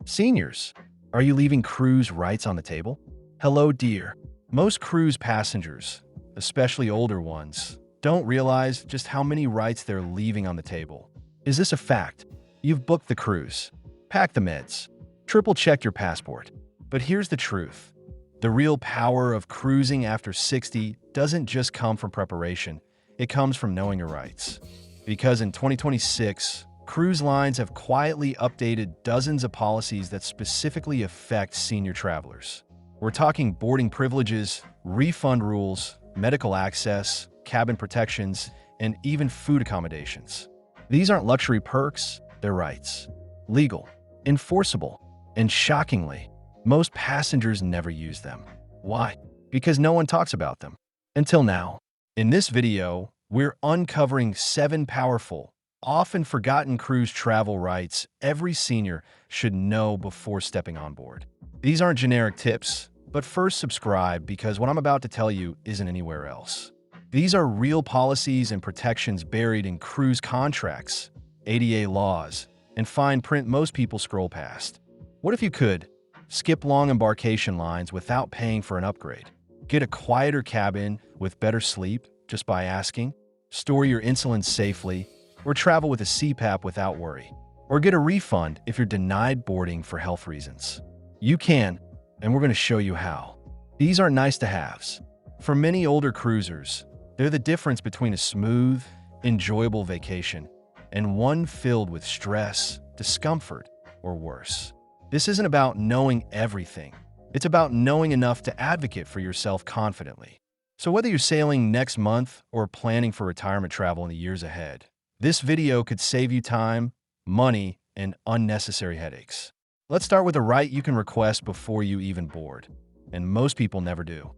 Seniors, are you leaving cruise rights on the table? Hello, dear. Most cruise passengers, especially older ones, don't realize just how many rights they're leaving on the table. Is this a fact? You've booked the cruise, packed the meds, triple-checked your passport. But here's the truth. The real power of cruising after 60 doesn't just come from preparation, it comes from knowing your rights. Because in 2026, cruise lines have quietly updated dozens of policies that specifically affect senior travelers. We're talking boarding privileges, refund rules, medical access, cabin protections, and even food accommodations. These aren't luxury perks, they're rights. Legal, enforceable, and shockingly, most passengers never use them. Why? Because no one talks about them. Until now. In this video, we're uncovering 7 powerful, often forgotten cruise travel rights every senior should know before stepping on board. These aren't generic tips, but first subscribe because what I'm about to tell you isn't anywhere else. These are real policies and protections buried in cruise contracts, ADA laws, and fine print most people scroll past. What if you could skip long embarkation lines without paying for an upgrade? Get a quieter cabin with better sleep just by asking? Store your insulin safely? Or travel with a CPAP without worry? Or get a refund if you're denied boarding for health reasons? You can, and we're going to show you how. These aren't nice-to-haves. For many older cruisers, they're the difference between a smooth, enjoyable vacation and one filled with stress, discomfort, or worse. This isn't about knowing everything. It's about knowing enough to advocate for yourself confidently. So whether you're sailing next month or planning for retirement travel in the years ahead, this video could save you time, money, and unnecessary headaches. Let's start with a right you can request before you even board, and most people never do.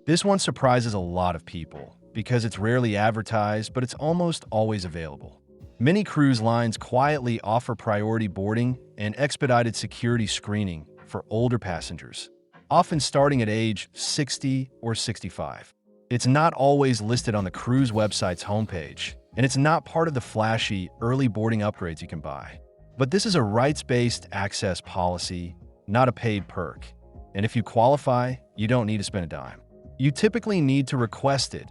This one surprises a lot of people because it's rarely advertised, but it's almost always available. Many cruise lines quietly offer priority boarding and expedited security screening for older passengers, often starting at age 60 or 65. It's not always listed on the cruise website's homepage, and it's not part of the flashy early boarding upgrades you can buy. But this is a rights-based access policy, not a paid perk. And if you qualify, you don't need to spend a dime. You typically need to request it,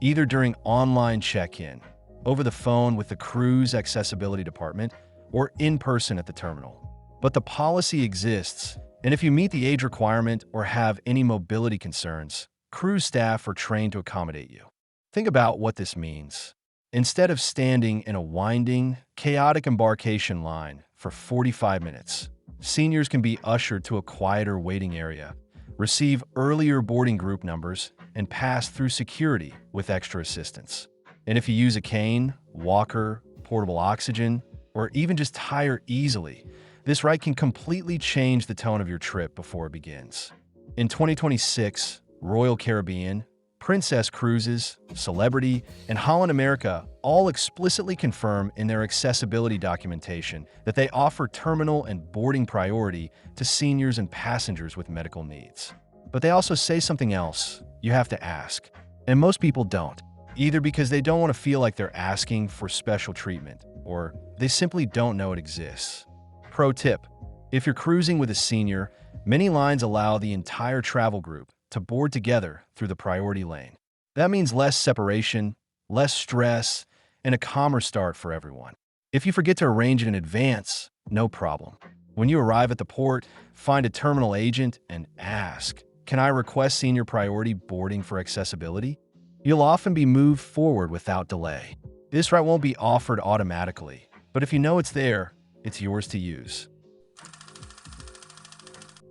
either during online check-in, over the phone with the cruise accessibility department, or in person at the terminal. But the policy exists, and if you meet the age requirement or have any mobility concerns, cruise staff are trained to accommodate you. Think about what this means. Instead of standing in a winding, chaotic embarkation line for 45 minutes, seniors can be ushered to a quieter waiting area, receive earlier boarding group numbers, and pass through security with extra assistance. And if you use a cane, walker, portable oxygen, or even just tire easily, this right can completely change the tone of your trip before it begins. In 2026, Royal Caribbean, Princess Cruises, Celebrity, and Holland America all explicitly confirm in their accessibility documentation that they offer terminal and boarding priority to seniors and passengers with medical needs. But they also say something else you have to ask, and most people don't, either because they don't want to feel like they're asking for special treatment, or they simply don't know it exists. Pro tip: if you're cruising with a senior, many lines allow the entire travel group to board together through the priority lane. That means less separation, less stress, and a calmer start for everyone. If you forget to arrange it in advance, no problem. When you arrive at the port, find a terminal agent and ask, "Can I request senior priority boarding for accessibility?" You'll often be moved forward without delay. This right won't be offered automatically, but if you know it's there, it's yours to use.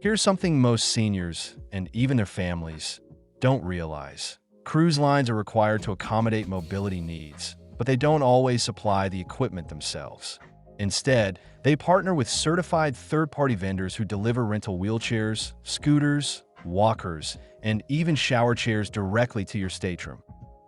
Here's something most seniors, and even their families, don't realize. Cruise lines are required to accommodate mobility needs, but they don't always supply the equipment themselves. Instead, they partner with certified third-party vendors who deliver rental wheelchairs, scooters, walkers, and even shower chairs directly to your stateroom,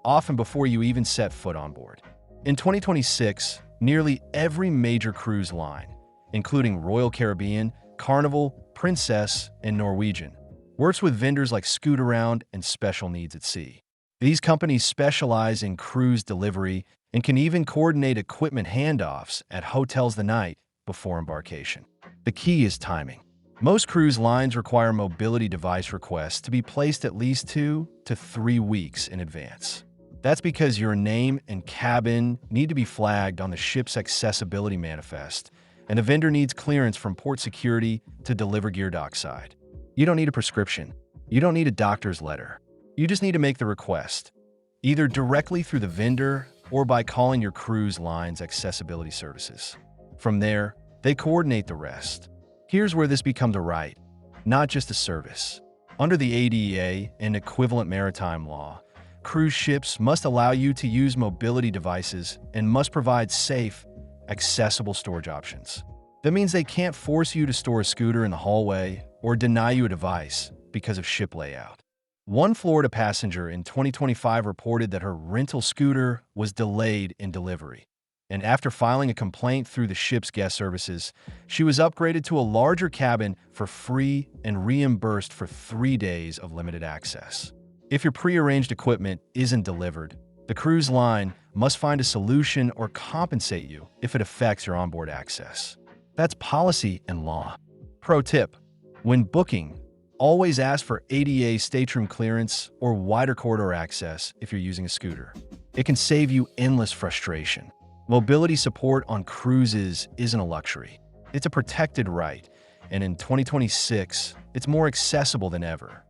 often before you even set foot on board. In 2026, nearly every major cruise line, including Royal Caribbean, Carnival, Princess, and Norwegian, works with vendors like Scootaround and Special Needs at Sea. These companies specialize in cruise delivery and can even coordinate equipment handoffs at hotels the night before embarkation. The key is timing. Most cruise lines require mobility device requests to be placed at least 2 to 3 weeks in advance. That's because your name and cabin need to be flagged on the ship's accessibility manifest, and the vendor needs clearance from port security to deliver gear dockside. You don't need a prescription. You don't need a doctor's letter. You just need to make the request, either directly through the vendor or by calling your cruise line's accessibility services. From there, they coordinate the rest. Here's where this becomes a right, not just a service. Under the ADA and equivalent maritime law, cruise ships must allow you to use mobility devices and must provide safe, accessible storage options. That means they can't force you to store a scooter in the hallway or deny you a device because of ship layout. One Florida passenger in 2025 reported that her rental scooter was delayed in delivery, and after filing a complaint through the ship's guest services, she was upgraded to a larger cabin for free and reimbursed for 3 days of limited access. If your prearranged equipment isn't delivered, the cruise line must find a solution or compensate you if it affects your onboard access. That's policy and law. Pro tip: when booking, always ask for ADA stateroom clearance or wider corridor access if you're using a scooter. It can save you endless frustration. Mobility support on cruises isn't a luxury. It's a protected right, and in 2026, it's more accessible than ever.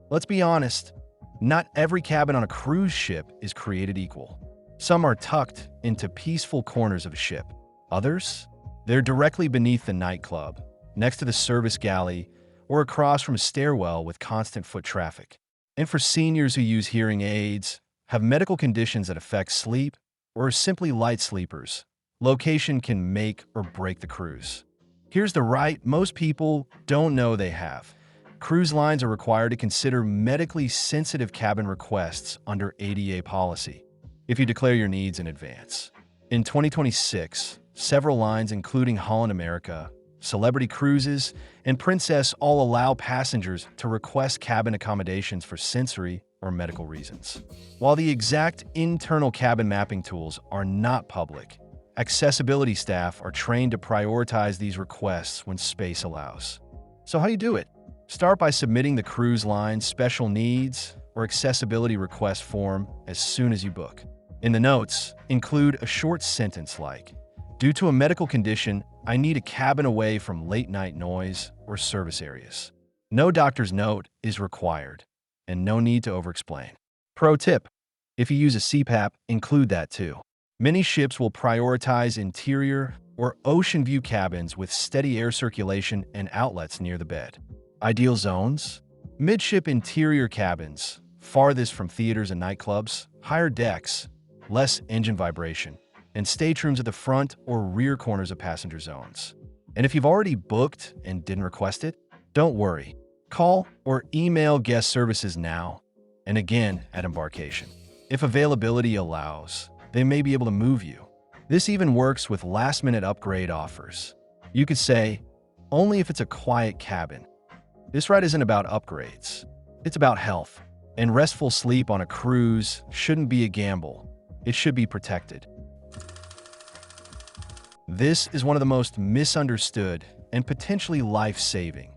Let's be honest, not every cabin on a cruise ship is created equal. Some are tucked into peaceful corners of a ship. Others, they're directly beneath the nightclub, next to the service galley, or across from a stairwell with constant foot traffic. And for seniors who use hearing aids, have medical conditions that affect sleep, or are simply light sleepers, location can make or break the cruise. Here's the right most people don't know they have. Cruise lines are required to consider medically sensitive cabin requests under ADA policy if you declare your needs in advance. In 2026, several lines, including Holland America, Celebrity Cruises, and Princess, all allow passengers to request cabin accommodations for sensory or medical reasons. While the exact internal cabin mapping tools are not public, accessibility staff are trained to prioritize these requests when space allows. So how do you do it? Start by submitting the cruise line's special needs or accessibility request form as soon as you book. In the notes, include a short sentence like, "Due to a medical condition, I need a cabin away from late-night noise or service areas." No doctor's note is required, and no need to over-explain. Pro tip: if you use a CPAP, include that too. Many ships will prioritize interior or ocean view cabins with steady air circulation and outlets near the bed. Ideal zones: midship interior cabins, farthest from theaters and nightclubs, higher decks, less engine vibration, and staterooms at the front or rear corners of passenger zones. And if you've already booked and didn't request it, don't worry. Call or email guest services now and again at embarkation. If availability allows, they may be able to move you. This even works with last-minute upgrade offers. You could say, "Only if it's a quiet cabin." This ride isn't about upgrades. It's about health. And restful sleep on a cruise shouldn't be a gamble. It should be protected. This is one of the most misunderstood and potentially life-saving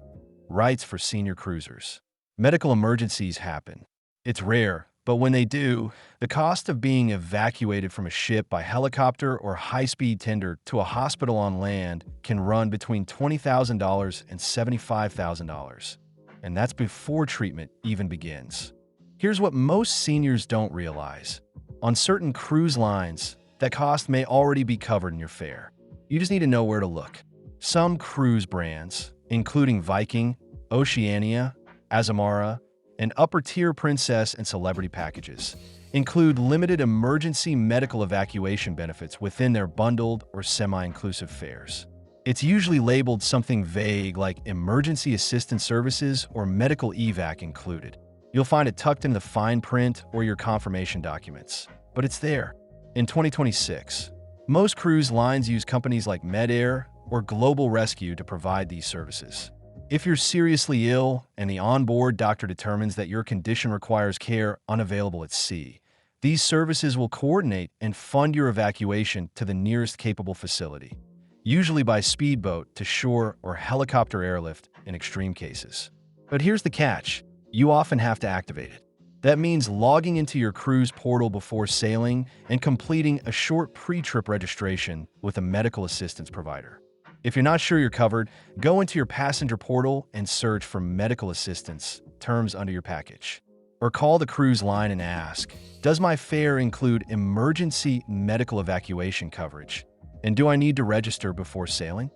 rights for senior cruisers. Medical emergencies happen. It's rare, but when they do, the cost of being evacuated from a ship by helicopter or high-speed tender to a hospital on land can run between $20,000 and $75,000. And that's before treatment even begins. Here's what most seniors don't realize. On certain cruise lines, that cost may already be covered in your fare. You just need to know where to look. Some cruise brands, including Viking, Oceania, Azamara, and upper-tier Princess and Celebrity packages, include limited emergency medical evacuation benefits within their bundled or semi-inclusive fares. It's usually labeled something vague like emergency assistance services or medical evac included. You'll find it tucked in the fine print or your confirmation documents, but it's there. In 2026, most cruise lines use companies like MedAir or Global Rescue to provide these services. If you're seriously ill and the onboard doctor determines that your condition requires care unavailable at sea, These services will coordinate and fund your evacuation to the nearest capable facility, usually by speedboat to shore or helicopter airlift in extreme cases. But here's the catch: you often have to activate it. That means logging into your cruise portal before sailing and completing a short pre-trip registration with a medical assistance provider. If you're not sure you're covered, go into your passenger portal and search for medical assistance terms under your package. Or call the cruise line and ask, does my fare include emergency medical evacuation coverage? And do I need to register before sailing?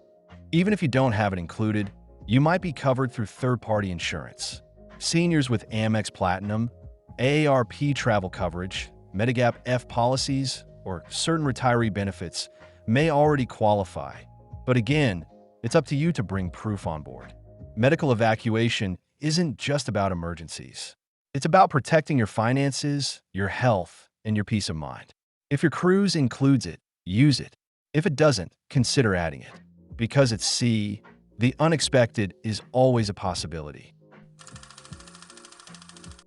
Even if you don't have it included, you might be covered through third-party insurance. Seniors with Amex Platinum, AARP travel coverage, Medigap F policies, or certain retiree benefits may already qualify. But again, it's up to you to bring proof on board. Medical evacuation isn't just about emergencies. It's about protecting your finances, your health, and your peace of mind. If your cruise includes it, use it. If it doesn't, consider adding it. Because at sea, the unexpected is always a possibility.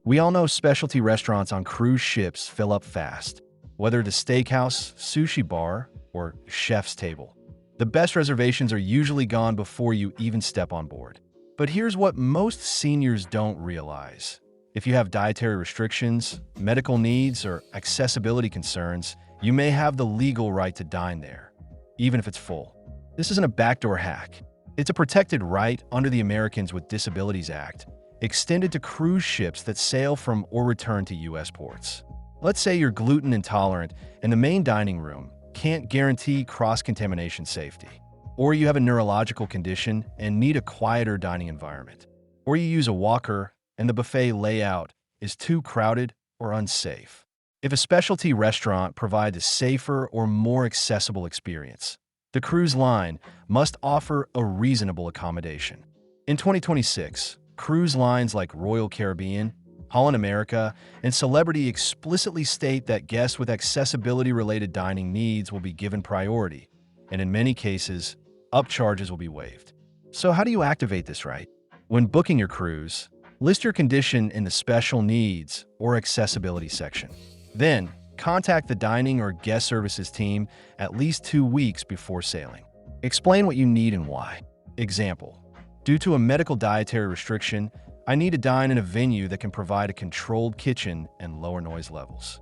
We all know specialty restaurants on cruise ships fill up fast, whether it's a steakhouse, sushi bar, or chef's table. The best reservations are usually gone before you even step on board. But here's what most seniors don't realize. If you have dietary restrictions, medical needs, or accessibility concerns, you may have the legal right to dine there, even if it's full. This isn't a backdoor hack. It's a protected right under the Americans with Disabilities Act, extended to cruise ships that sail from or return to U.S. ports. Let's say you're gluten intolerant and the main dining room can't guarantee cross-contamination safety. Or you have a neurological condition and need a quieter dining environment. Or you use a walker and the buffet layout is too crowded or unsafe. If a specialty restaurant provides a safer or more accessible experience, the cruise line must offer a reasonable accommodation. In 2026, cruise lines like Royal Caribbean, Holland America, and Celebrity explicitly state that guests with accessibility-related dining needs will be given priority, and in many cases, upcharges will be waived. So how do you activate this right? When booking your cruise, list your condition in the Special Needs or Accessibility section. Then, contact the dining or guest services team at least 2 weeks before sailing. Explain what you need and why. Example: due to a medical dietary restriction, I need to dine in a venue that can provide a controlled kitchen and lower noise levels.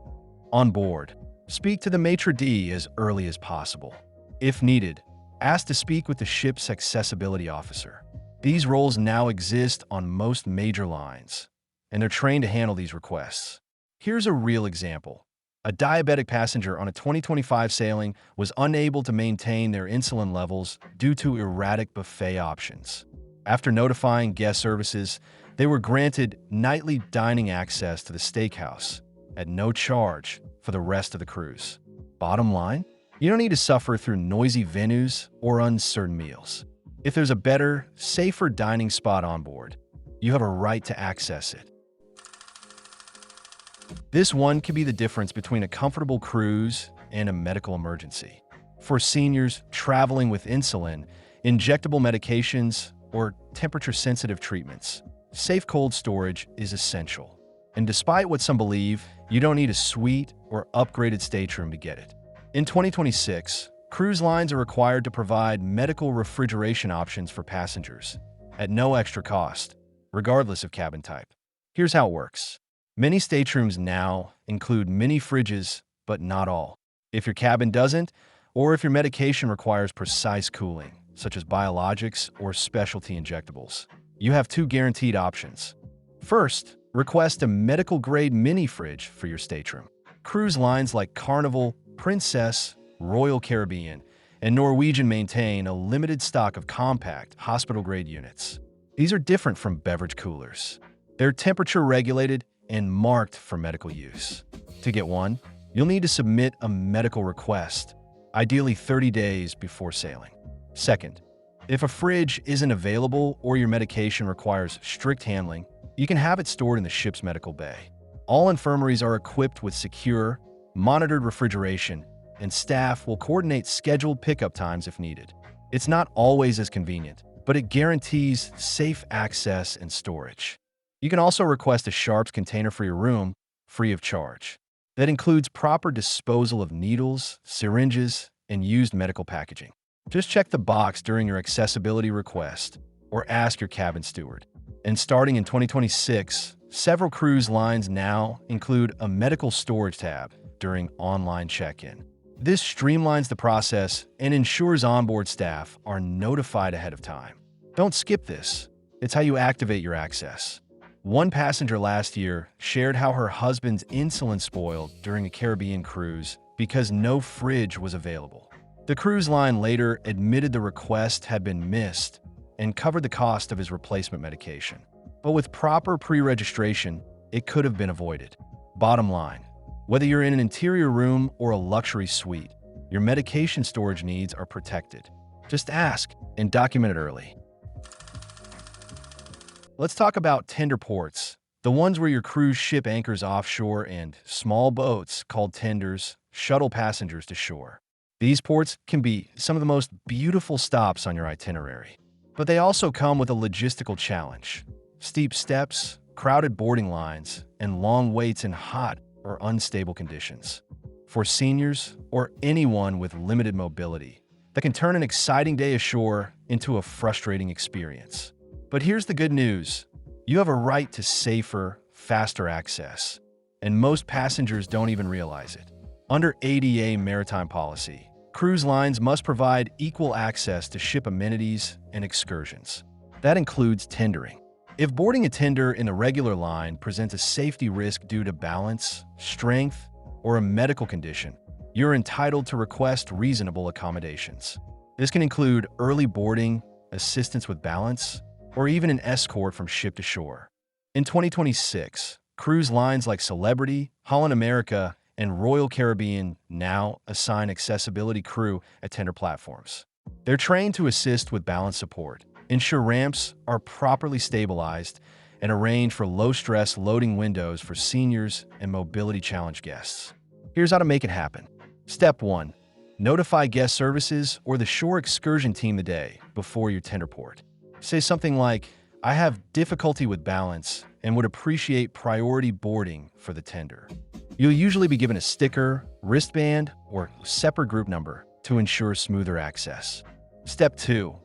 On board, speak to the maitre d' as early as possible. If needed, ask to speak with the ship's accessibility officer. These roles now exist on most major lines, and they're trained to handle these requests. Here's a real example. A diabetic passenger on a 2025 sailing was unable to maintain their insulin levels due to erratic buffet options. After notifying guest services, they were granted nightly dining access to the steakhouse at no charge for the rest of the cruise. Bottom line, you don't need to suffer through noisy venues or uncertain meals. If there's a better, safer dining spot on board, you have a right to access it. This one could be the difference between a comfortable cruise and a medical emergency. For seniors traveling with insulin, injectable medications, or temperature-sensitive treatments, safe cold storage is essential. And despite what some believe, you don't need a suite or upgraded stateroom to get it. In 2026, cruise lines are required to provide medical refrigeration options for passengers at no extra cost, regardless of cabin type. Here's how it works. Many staterooms now include mini fridges, but not all. If your cabin doesn't, or if your medication requires precise cooling, such as biologics or specialty injectables, you have 2 guaranteed options. First, request a medical-grade mini fridge for your stateroom. Cruise lines like Carnival, Princess, Royal Caribbean, and Norwegian maintain a limited stock of compact, hospital-grade units. These are different from beverage coolers. They're temperature-regulated and marked for medical use. To get one, you'll need to submit a medical request, ideally 30 days before sailing. Second, if a fridge isn't available or your medication requires strict handling, you can have it stored in the ship's medical bay. All infirmaries are equipped with secure, monitored refrigeration, and staff will coordinate scheduled pickup times if needed. It's not always as convenient, but it guarantees safe access and storage. You can also request a Sharps container for your room, free of charge. that includes proper disposal of needles, syringes, and used medical packaging. Just check the box during your accessibility request or ask your cabin steward. And starting in 2026, several cruise lines now include a medical storage tab during online check-in. This streamlines the process and ensures onboard staff are notified ahead of time. Don't skip this. It's how you activate your access. One passenger last year shared how her husband's insulin spoiled during a Caribbean cruise because no fridge was available. The cruise line later admitted the request had been missed and covered the cost of his replacement medication. But with proper pre-registration, it could have been avoided. Bottom line, whether you're in an interior room or a luxury suite, your medication storage needs are protected. Just ask and document it early. Let's talk about tender ports, the ones where your cruise ship anchors offshore and small boats called tenders shuttle passengers to shore. These ports can be some of the most beautiful stops on your itinerary, but they also come with a logistical challenge. Steep steps, crowded boarding lines, and long waits in hot or unstable conditions. For seniors or anyone with limited mobility, that can turn an exciting day ashore into a frustrating experience. But here's the good news. You have a right to safer, faster access, and most passengers don't even realize it. Under ADA maritime policy, cruise lines must provide equal access to ship amenities and excursions. That includes tendering. If boarding a tender in a regular line presents a safety risk due to balance, strength, or a medical condition, you're entitled to request reasonable accommodations. This can include early boarding, assistance with balance, or even an escort from ship to shore. In 2026, cruise lines like Celebrity, Holland America, and Royal Caribbean now assign accessibility crew at tender platforms. They're trained to assist with balance support, ensure ramps are properly stabilized, and arrange for low-stress loading windows for seniors and mobility-challenged guests. Here's how to make it happen. Step 1. Notify guest services or the shore excursion team the day before your tender port. Say something like, "I have difficulty with balance and would appreciate priority boarding for the tender." You'll usually be given a sticker, wristband, or separate group number to ensure smoother access. Step 2.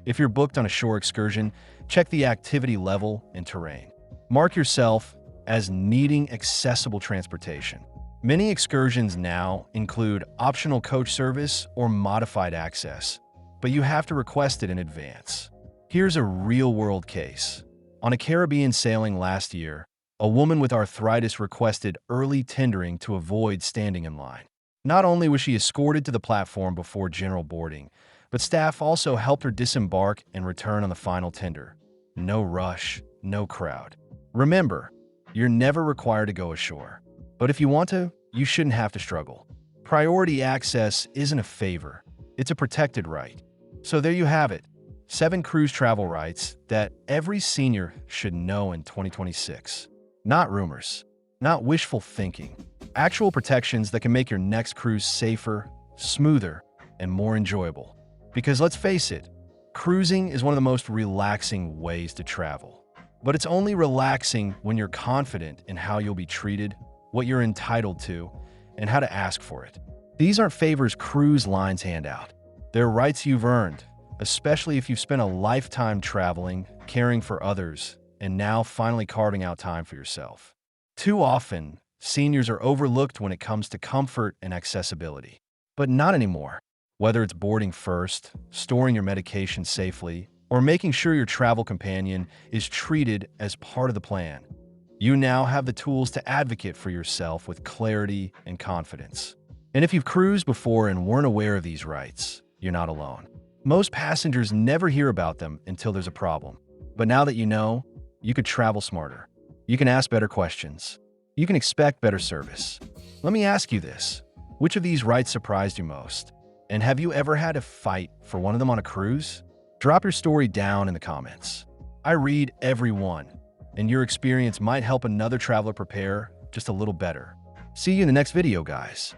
If you're booked on a shore excursion, check the activity level and terrain. Mark yourself as needing accessible transportation. Many excursions now include optional coach service or modified access, but you have to request it in advance. Here's a real-world case. On a Caribbean sailing last year, a woman with arthritis requested early tendering to avoid standing in line. Not only was she escorted to the platform before general boarding, but staff also helped her disembark and return on the final tender. No rush, no crowd. Remember, you're never required to go ashore. But if you want to, you shouldn't have to struggle. Priority access isn't a favor, it's a protected right. So there you have it, 7 cruise travel rights that every senior should know in 2026. Not rumors, not wishful thinking. Actual protections that can make your next cruise safer, smoother, and more enjoyable. Because let's face it, cruising is one of the most relaxing ways to travel. But it's only relaxing when you're confident in how you'll be treated, what you're entitled to, and how to ask for it. These aren't favors cruise lines hand out. They're rights you've earned, especially if you've spent a lifetime traveling, caring for others, and now finally carving out time for yourself. Too often, seniors are overlooked when it comes to comfort and accessibility. But not anymore. Whether it's boarding first, storing your medication safely, or making sure your travel companion is treated as part of the plan, you now have the tools to advocate for yourself with clarity and confidence. And if you've cruised before and weren't aware of these rights, you're not alone. Most passengers never hear about them until there's a problem. But now that you know, you could travel smarter. You can ask better questions. You can expect better service. Let me ask you this. Which of these rights surprised you most? And have you ever had to fight for one of them on a cruise? Drop your story down in the comments. I read every one, and your experience might help another traveler prepare just a little better. See you in the next video, guys.